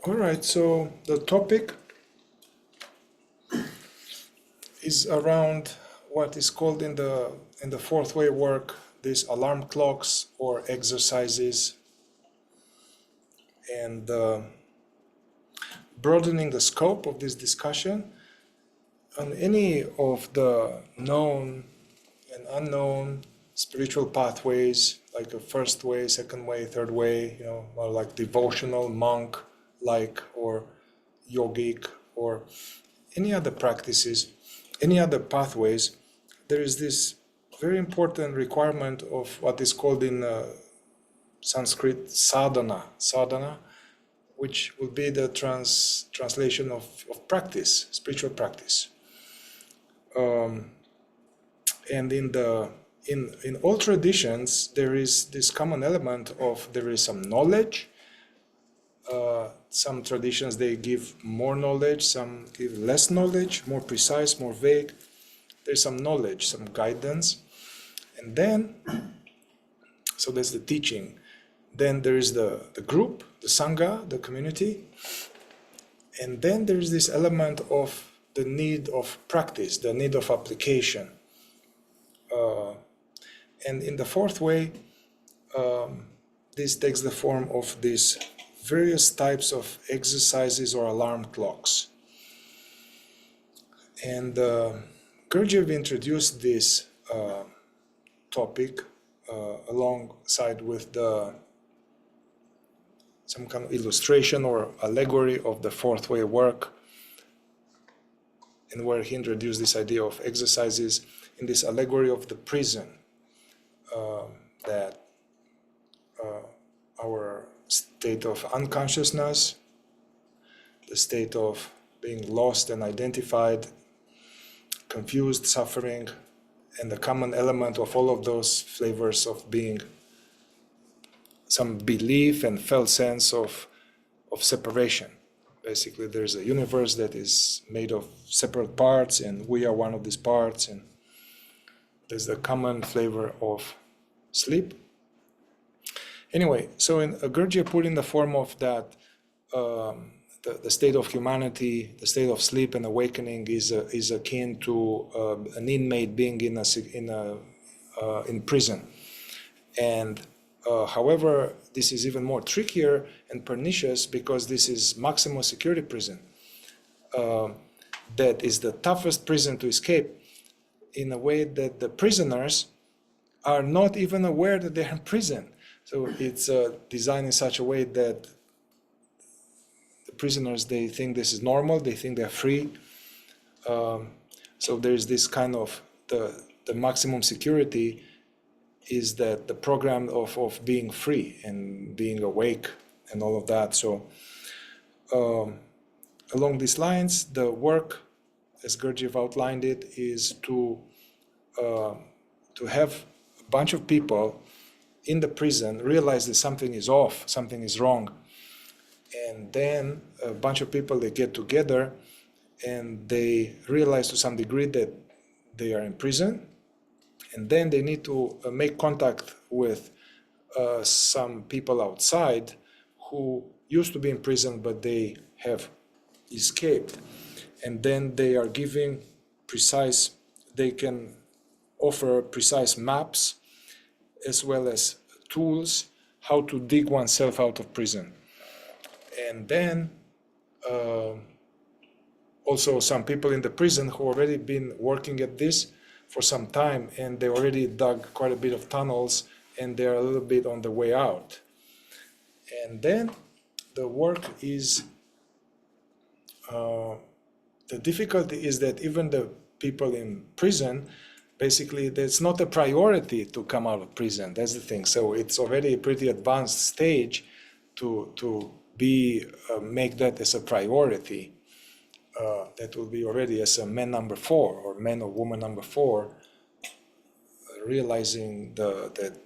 All right, so the topic is around what is called in the fourth way work these alarm clocks or exercises, and broadening the scope of this discussion on any of the known and unknown spiritual pathways, like a first way, second way, third way, or like devotional, monk like, or yogic, or any other practices, any other pathways. There is this very important requirement of what is called in Sanskrit sadhana, which will be the translation of practice, spiritual practice. And in all traditions, there is this common element of there is some knowledge. Some traditions, they give more knowledge, some give less knowledge, more precise, more vague. There's some knowledge, some guidance. And then, so that's the teaching. Then there is the group, the Sangha, the community. And then there is this element of the need of practice, the need of application. And in the fourth way, this takes the form of these various types of exercises or alarm clocks. And Gurdjieff introduced this topic alongside with some kind of illustration or allegory of the fourth way work, and where he introduced this idea of exercises in this allegory of the prison, that our state of unconsciousness, the state of being lost and identified, confused, suffering, and the common element of all of those flavors of being some belief and felt sense of separation. Basically, there's a universe that is made of separate parts, and we are one of these parts, and there's the common flavor of sleep. Anyway, so in Gurdjieff put in the form of that, the state of humanity, the state of sleep and awakening is akin to an inmate being in prison. And however, this is even more trickier and pernicious because this is maximum security prison. That is the toughest prison to escape, in a way that the prisoners are not even aware that they're in prison. So it's designed in such a way that the prisoners, they think this is normal, they think they're free. So there's this kind of, the maximum security is that the program of being free and being awake and all of that. So along these lines, the work, as Gurdjieff outlined it, is to have a bunch of people in the prison realize that something is off, something is wrong. And then a bunch of people, they get together and they realize to some degree that they are in prison. And then they need to make contact with some people outside who used to be in prison, but they have escaped. And then they are giving they can offer precise maps as well as tools how to dig oneself out of prison. And then also some people in the prison who already been working at this for some time, and they already dug quite a bit of tunnels, and they're a little bit on the way out. And then the work is, the difficulty is that even the people in prison, basically, it's not a priority to come out of prison. That's the thing. So it's already a pretty advanced stage to make that as a priority. That will be already as a man number 4 or man or woman number 4, realizing that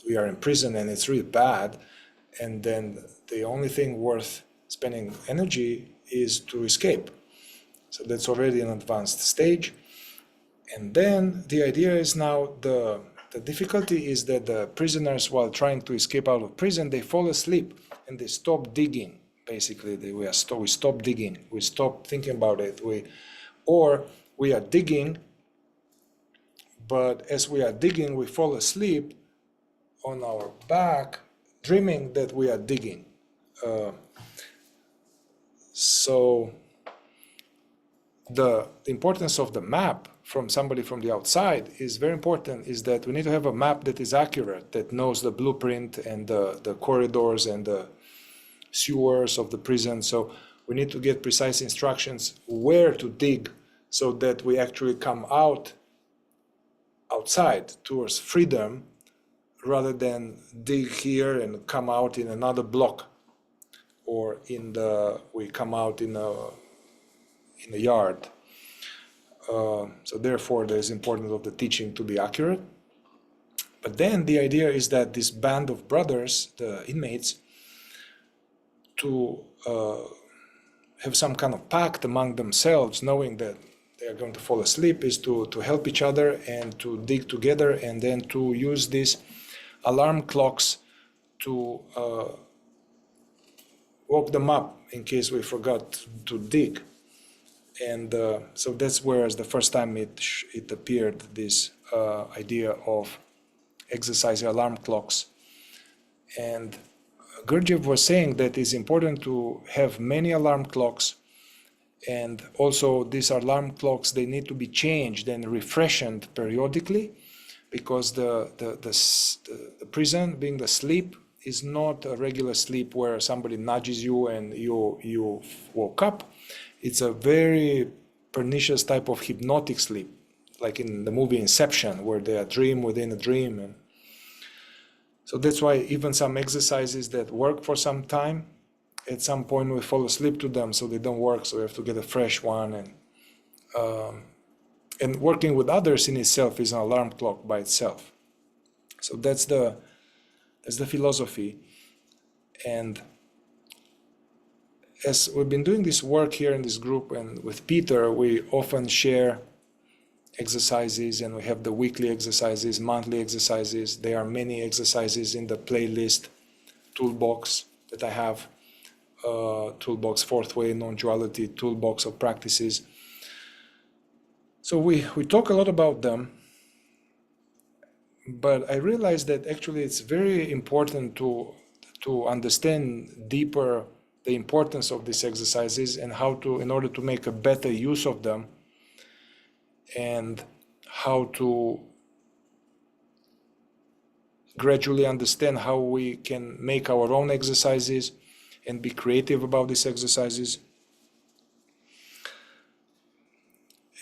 we are in prison and it's really bad. And then the only thing worth spending energy is to escape. So that's already an advanced stage. And then the idea is now the difficulty is that the prisoners, while trying to escape out of prison, they fall asleep and they stop digging, basically. We stop digging. We stop thinking about it. Or we are digging, but as we are digging, we fall asleep on our back, dreaming that we are digging. So the importance of the map from somebody from the outside is very important, is that we need to have a map that is accurate, that knows the blueprint and the corridors and the sewers of the prison. So we need to get precise instructions where to dig so that we actually come outside towards freedom, rather than dig here and come out in another block, or we come out in a yard. So therefore, there is importance of the teaching to be accurate. But then the idea is that this band of brothers, the inmates, to have some kind of pact among themselves, knowing that they are going to fall asleep, is to help each other and to dig together, and then to use these alarm clocks to woke them up in case we forgot to dig. And so that's where, as the first time it appeared, this idea of exercising alarm clocks. And Gurdjieff was saying that it's important to have many alarm clocks, and also these alarm clocks, they need to be changed and refreshed periodically, because the prison, being the sleep, is not a regular sleep where somebody nudges you and you woke up. It's a very pernicious type of hypnotic sleep, like in the movie Inception, where they are dream within a dream. And so that's why even some exercises that work for some time, at some point we fall asleep to them, so they don't work. So we have to get a fresh one. And working with others in itself is an alarm clock by itself. So that's the philosophy. And as we've been doing this work here in this group and with Peter, we often share exercises, and we have the weekly exercises, monthly exercises. There are many exercises in the playlist toolbox that I have, toolbox fourth way, non-duality, toolbox of practices. So we talk a lot about them, but I realized that actually it's very important to understand deeper the importance of these exercises and how to, in order to make a better use of them, and how to gradually understand how we can make our own exercises and be creative about these exercises.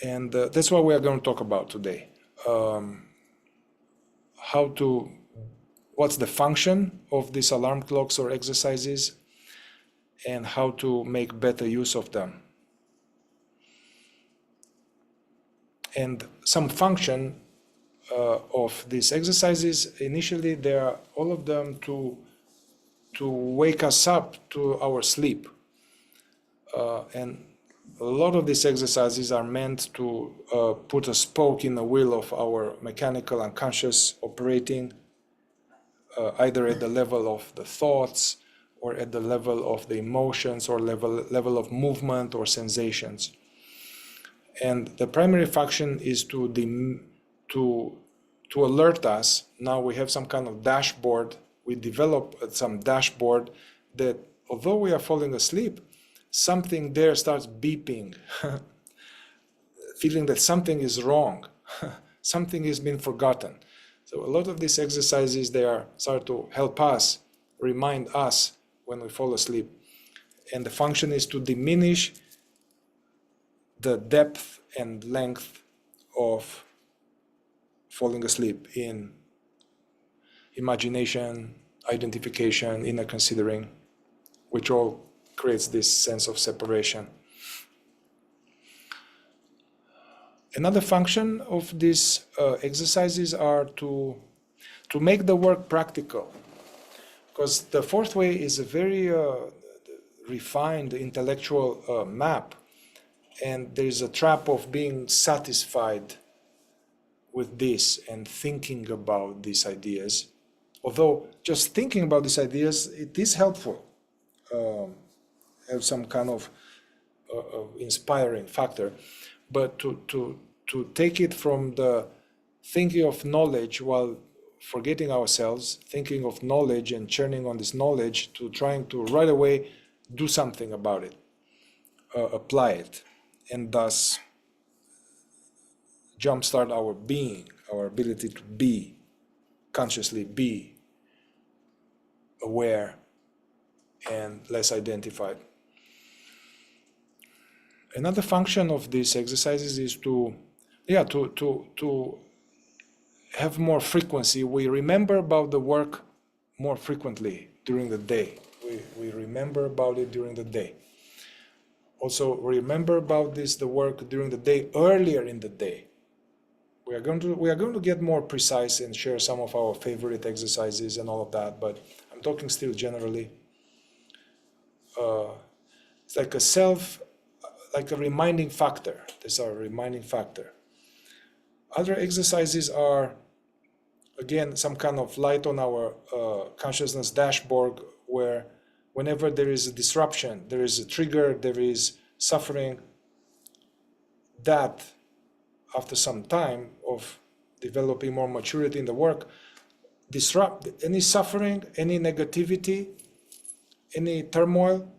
And that's what we are going to talk about today. What's the function of these alarm clocks or exercises, and how to make better use of them. And some function of these exercises, initially they are all of them to wake us up to our sleep. And a lot of these exercises are meant to put a spoke in the wheel of our mechanical unconscious operating, either at the level of the thoughts, or at the level of the emotions, or level of movement or sensations. And the primary function is to alert us. Now we have some kind of dashboard. We develop some dashboard that, although we are falling asleep, something there starts beeping, feeling that something is wrong, something has been forgotten. So a lot of these exercises, they start to help us, remind us when we fall asleep. And the function is to diminish the depth and length of falling asleep in imagination, identification, inner considering, which all creates this sense of separation. Another function of these exercises are to make the work practical. Because the fourth way is a very refined intellectual map, and there's a trap of being satisfied with this and thinking about these ideas. Although just thinking about these ideas, it is helpful. have some kind of inspiring factor. But to take it from the thinking of knowledge while forgetting ourselves, thinking of knowledge and churning on this knowledge, to trying to right away do something about it, apply it, and thus jumpstart our being, our ability to be, consciously be aware and less identified. Another function of these exercises is to have more frequency. We remember about the work more frequently during the day. We remember about it during the day. Also remember about the work during the day, earlier in the day. We are going to get more precise and share some of our favorite exercises and all of that, but I'm talking still generally. It's like a reminding factor. These are a reminding factor. Other exercises are, again, some kind of light on our consciousness dashboard, where whenever there is a disruption, there is a trigger, there is suffering, that after some time of developing more maturity in the work, disrupt any suffering, any negativity, any turmoil,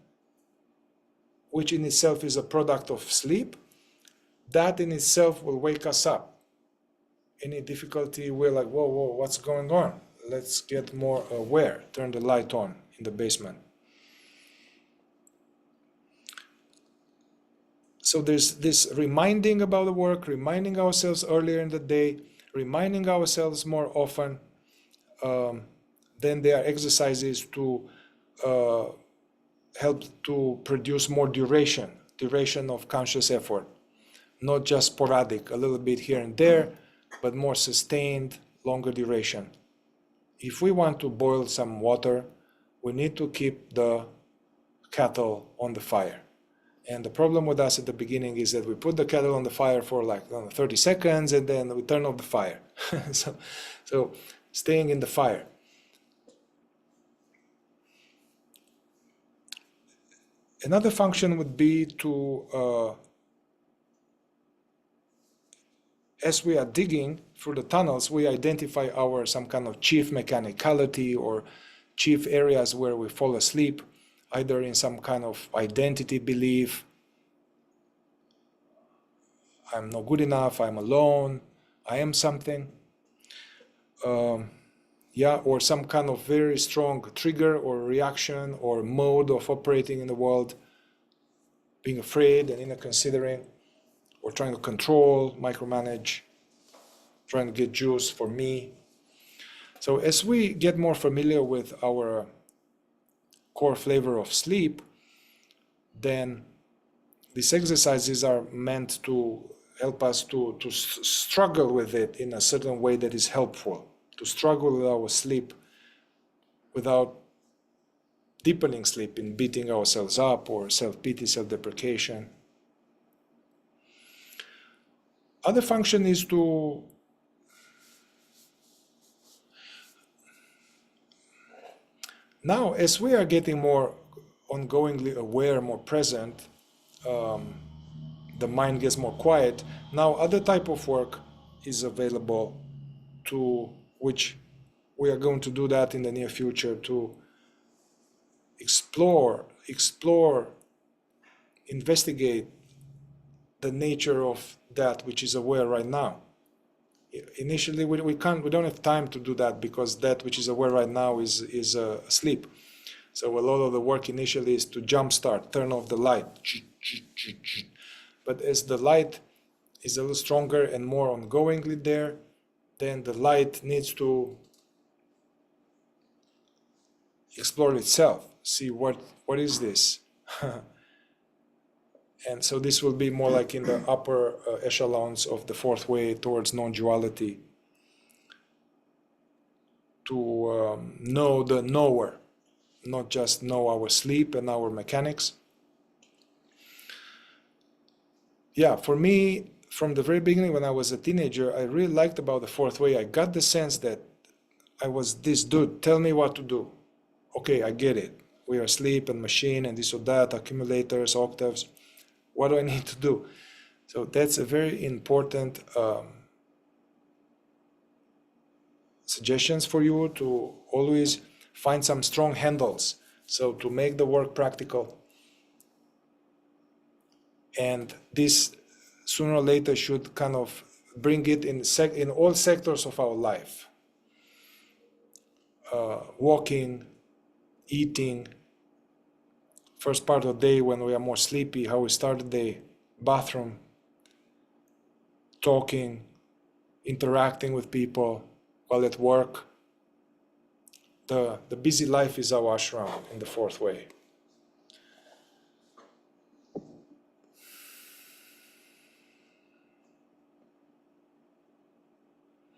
which in itself is a product of sleep. That in itself will wake us up. Any difficulty, we're like, whoa, what's going on? Let's get more aware. Turn the light on in the basement. So there's this reminding about the work, reminding ourselves earlier in the day, reminding ourselves more often. Then there are exercises to help to produce more duration of conscious effort. Not just sporadic, a little bit here and there, but more sustained, longer duration. If we want to boil some water, we need to keep the kettle on the fire. And the problem with us at the beginning is that we put the kettle on the fire for like 30 seconds and then we turn off the fire. so staying in the fire. Another function would be to, as we are digging through the tunnels, we identify our some kind of chief mechanicality or chief areas where we fall asleep, either in some kind of identity belief. I'm not good enough, I'm alone, I am something. Or some kind of very strong trigger or reaction or mode of operating in the world, being afraid and inner considering, or trying to control, micromanage, trying to get juice for me. So as we get more familiar with our core flavor of sleep, then these exercises are meant to help us to struggle with it in a certain way that is helpful, to struggle with our sleep without deepening sleep in beating ourselves up or self-pity, self-deprecation. Other function is to now, as we are getting more ongoingly aware, more present, the mind gets more quiet. Now other type of work is available, to which we are going to do that in the near future, to explore, investigate the nature of that which is aware right now. Initially, we don't have time to do that, because that which is aware right now is asleep. So a lot of the work initially is to jumpstart, turn off the light. But as the light is a little stronger and more ongoingly there, then the light needs to explore itself, see what is this. And so this will be more like in the upper echelons of the fourth way towards non-duality, to know the knower, not just know our sleep and our mechanics. Yeah, for me, from the very beginning when I was a teenager, I really liked about the fourth way. I got the sense that I was this dude, tell me what to do. Okay, I get it. we are asleep and machine and this or that, accumulators, octaves. What do I need to do? So that's a very important suggestions for you to always find some strong handles. So to make the work practical. And this sooner or later should kind of bring it in all sectors of our life. Walking, eating, first part of the day when we are more sleepy, how we start the day, bathroom, talking, interacting with people while at work. The busy life is our ashram in the fourth way.